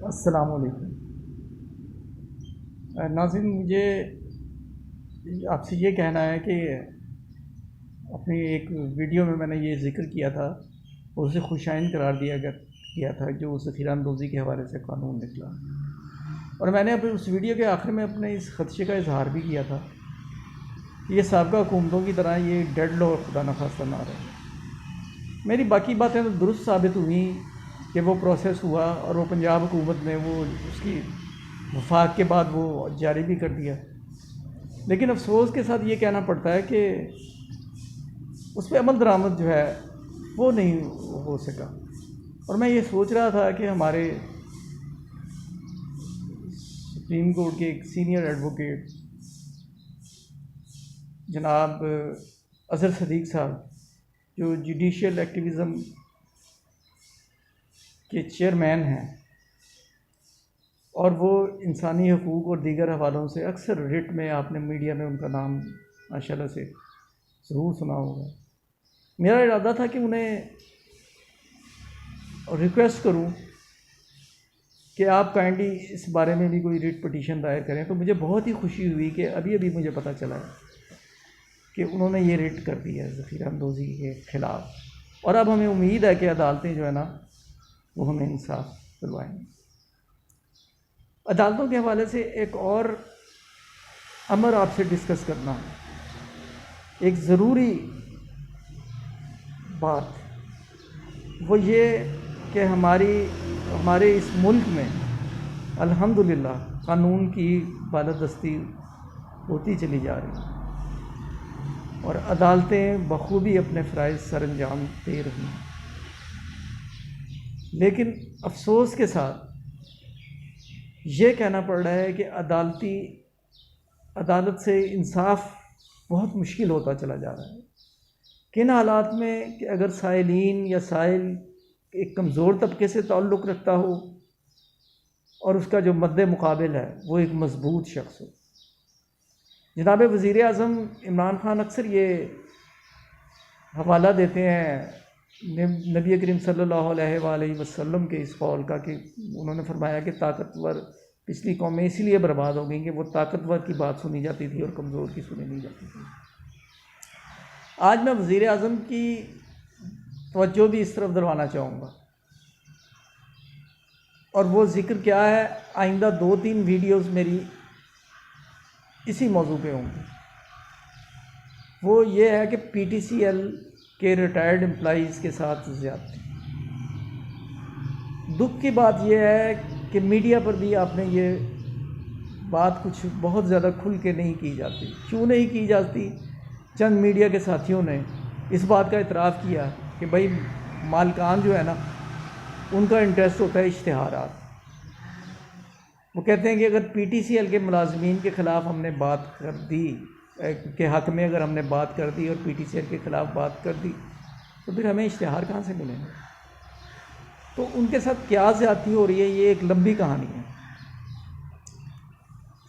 السلام علیکم ناظرین، مجھے آپ سے یہ کہنا ہے کہ اپنی ایک ویڈیو میں نے یہ ذکر کیا تھا اور اسے خوشائن قرار کیا تھا جو ذخیرہ اندوزی کے حوالے سے قانون نکلا، اور میں نے اپنے اس ویڈیو کے آخر میں اپنے اس خدشے کا اظہار بھی کیا تھا کہ یہ سابقہ حکومتوں کی طرح یہ ڈیڈ لا اور خدا نخواستہ نہ رہے۔ میری باقی باتیں تو درست ثابت ہوئیں کہ وہ پروسیس ہوا اور وہ پنجاب حکومت نے وہ اس کی وفاق کے بعد وہ جاری بھی کر دیا، لیکن افسوس کے ساتھ یہ کہنا پڑتا ہے کہ اس پہ عمل درآمد جو ہے وہ نہیں ہو سکا۔ اور میں یہ سوچ رہا تھا کہ ہمارے سپریم کورٹ کے ایک سینئر ایڈوکیٹ جناب اظہر صدیق صاحب، جو جوڈیشل ایکٹیویزم کے چیئرمین ہیں اور وہ انسانی حقوق اور دیگر حوالوں سے اکثر رٹ میں آپ نے میڈیا میں ان کا نام ماشاءاللہ سے ضرور سنا ہوگا، میرا ارادہ تھا کہ انہیں ریکویسٹ کروں کہ آپ کائنڈلی اس بارے میں بھی کوئی ریٹ پٹیشن دائر کریں۔ تو مجھے بہت ہی خوشی ہوئی کہ ابھی مجھے پتہ چلا ہے کہ انہوں نے یہ ریٹ کر دی ہے ذخیرہ اندوزی کے خلاف، اور اب ہمیں امید ہے کہ عدالتیں جو ہے نا وہ ہمیں انصاف دلوائیں گی۔ عدالتوں کے حوالے سے ایک اور امر آپ سے ڈسکس کرنا ہے، ایک ضروری بات، وہ یہ کہ ہمارے اس ملک میں الحمدللہ قانون کی بالادستی ہوتی چلی جا رہی ہے اور عدالتیں بخوبی اپنے فرائض سر انجام دے رہی ہیں، لیکن افسوس کے ساتھ یہ کہنا پڑ رہا ہے کہ عدالت سے انصاف بہت مشکل ہوتا چلا جا رہا ہے۔ کن حالات میں کہ اگر سائلین یا سائل ایک کمزور طبقے سے تعلق رکھتا ہو اور اس کا جو مد مقابل ہے وہ ایک مضبوط شخص ہو۔ جناب وزیر اعظم عمران خان اکثر یہ حوالہ دیتے ہیں نبی کریم صلی اللہ علیہ وآلہ وسلم کے اس قول کا کہ انہوں نے فرمایا کہ طاقتور پچھلی قومیں اسی لیے برباد ہو گئیں کہ وہ طاقتور کی بات سنی جاتی تھی اور کمزور کی سنی نہیں جاتی تھی۔ آج میں وزیر اعظم کی توجہ بھی اس طرف دلوانا چاہوں گا، اور وہ ذکر کیا ہے، آئندہ 2-3 ویڈیوز میری اسی موضوع پہ ہوں گی۔ وہ یہ ہے کہ پی ٹی سی ایل کے ریٹائرڈ امپلائیز کے ساتھ زیادتی۔ دکھ کی بات یہ ہے کہ میڈیا پر بھی آپ نے یہ بات کچھ بہت زیادہ کھل کے نہیں کی جاتی۔ کیوں نہیں کی جاتی؟ چند میڈیا کے ساتھیوں نے اس بات کا اعتراف کیا کہ بھائی مالکان جو ہے نا ان کا انٹرسٹ ہوتا ہے اشتہارات۔ وہ کہتے ہیں کہ اگر پی ٹی سی ایل کے ملازمین کے خلاف ہم نے بات کر دی کے حق میں اگر ہم نے بات کر دی اور پی ٹی سی ایل کے خلاف بات کر دی تو پھر ہمیں اشتہار کہاں سے ملیں گے؟ تو ان کے ساتھ کیا زیادتی ہو رہی ہے، یہ ایک لمبی کہانی ہے۔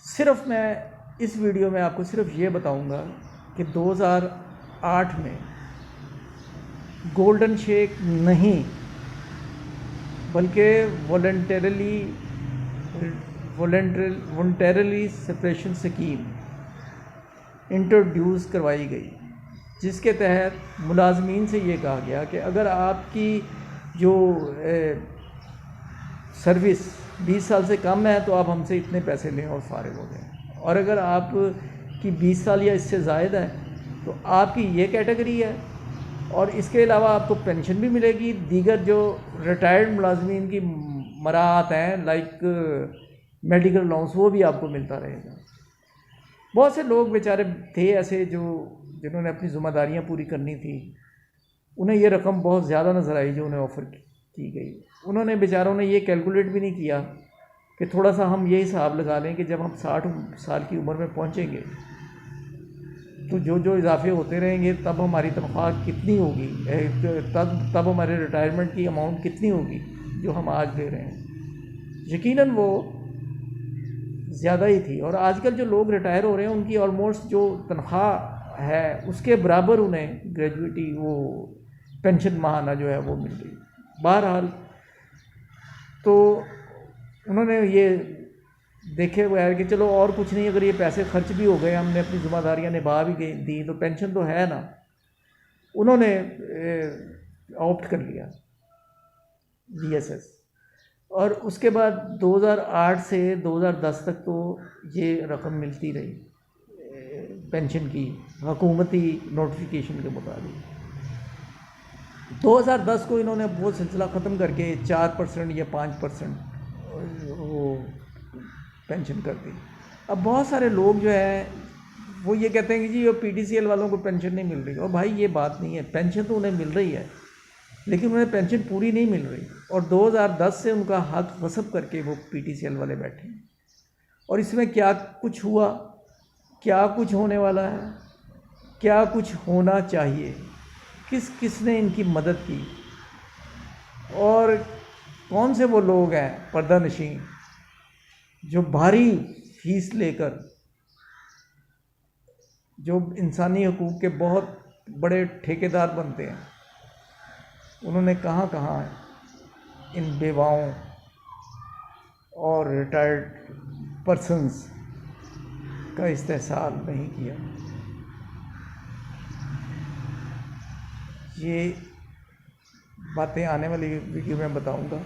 صرف میں اس ویڈیو میں آپ کو صرف یہ بتاؤں گا کہ 2008 میں گولڈن شیک نہیں بلکہ والنٹریلی سپریشن سکیم انٹروڈیوس کروائی گئی، جس کے تحت ملازمین سے یہ کہا گیا کہ اگر آپ کی جو سروس 20 سال سے کم ہے تو آپ ہم سے اتنے پیسے لیں اور فارغ ہو جائیں، اور اگر آپ کی 20 سال یا اس سے زائد ہے تو آپ کی یہ کیٹیگری ہے، اور اس کے علاوہ آپ کو پینشن بھی ملے گی، دیگر جو ریٹائرڈ ملازمین کی مراعات ہیں لائک میڈیکل الاؤنس وہ بھی آپ کو ملتا رہے گا۔ بہت سے لوگ بیچارے تھے ایسے جنہوں نے اپنی ذمہ داریاں پوری کرنی تھی، انہیں یہ رقم بہت زیادہ نظر آئی جو انہیں آفر کی گئی۔ انہوں نے بیچاروں نے یہ کیلکولیٹ بھی نہیں کیا کہ تھوڑا سا ہم یہ حساب لگا لیں کہ جب ہم 60 سال کی عمر میں پہنچیں گے تو جو اضافے ہوتے رہیں گے تب ہماری تنخواہ کتنی ہوگی، تب ہمارے ریٹائرمنٹ کی اماؤنٹ کتنی ہوگی جو ہم آج دے رہے ہیں۔ یقیناً وہ زیادہ ہی تھی، اور آج کل جو لوگ ریٹائر ہو رہے ہیں ان کی آلموسٹ جو تنخواہ ہے اس کے برابر انہیں گریجویٹی وہ پینشن ماہانہ جو ہے وہ مل رہی۔ بہرحال تو انہوں نے یہ دیکھے بغیر کہ چلو اور کچھ نہیں، اگر یہ پیسے خرچ بھی ہو گئے، ہم نے اپنی ذمہ داریاں نبھا بھی دی تو پینشن تو ہے نا، انہوں نے آپٹ کر لیا وی ایس ایس۔ اور اس کے بعد 2008 سے 2010 تک تو یہ رقم ملتی رہی پینشن کی حکومتی نوٹیفیکیشن کے مطابق۔ 2010 کو انہوں نے وہ سلسلہ ختم کر کے 4% یا 5% وہ پینشن کر دی۔ اب بہت سارے لوگ جو ہیں وہ یہ کہتے ہیں کہ جی وہ پی ٹی سی ایل والوں کو پینشن نہیں مل رہی، اور بھائی یہ بات نہیں ہے، پینشن تو انہیں مل رہی ہے لیکن انہیں پینشن پوری نہیں مل رہی، اور 2010 سے ان کا حق غصب کر کے وہ پی ٹی سی ایل والے بیٹھے ہیں۔ اور اس میں کیا کچھ ہوا، کیا کچھ ہونے والا ہے، کیا کچھ ہونا چاہیے، کس کس نے ان کی مدد کی، اور کون سے وہ لوگ ہیں پردہ نشین جو بھاری فیس لے کر، جو انسانی حقوق کے بہت بڑے ٹھیکیدار بنتے ہیں، انہوں نے کہاں کہاں ان بیواؤں اور ریٹائرڈ پرسنز کا استحصال نہیں کیا۔ یہ باتیں آنے والی ویڈیو میں بتاؤں گا۔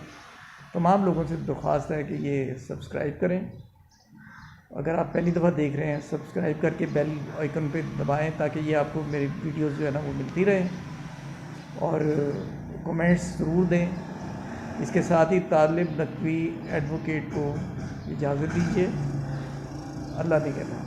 تمام لوگوں سے درخواست ہے کہ یہ سبسکرائب کریں، اگر آپ پہلی دفعہ دیکھ رہے ہیں سبسکرائب کر کے بیل آئیکن پہ دبائیں تاکہ یہ آپ کو میری ویڈیوز جو ہے نا وہ ملتی رہیں، اور کمنٹس ضرور دیں۔ اس کے ساتھ ہی طالب نقوی ایڈوکیٹ کو اجازت دیجیے۔ اللہ نگہبان۔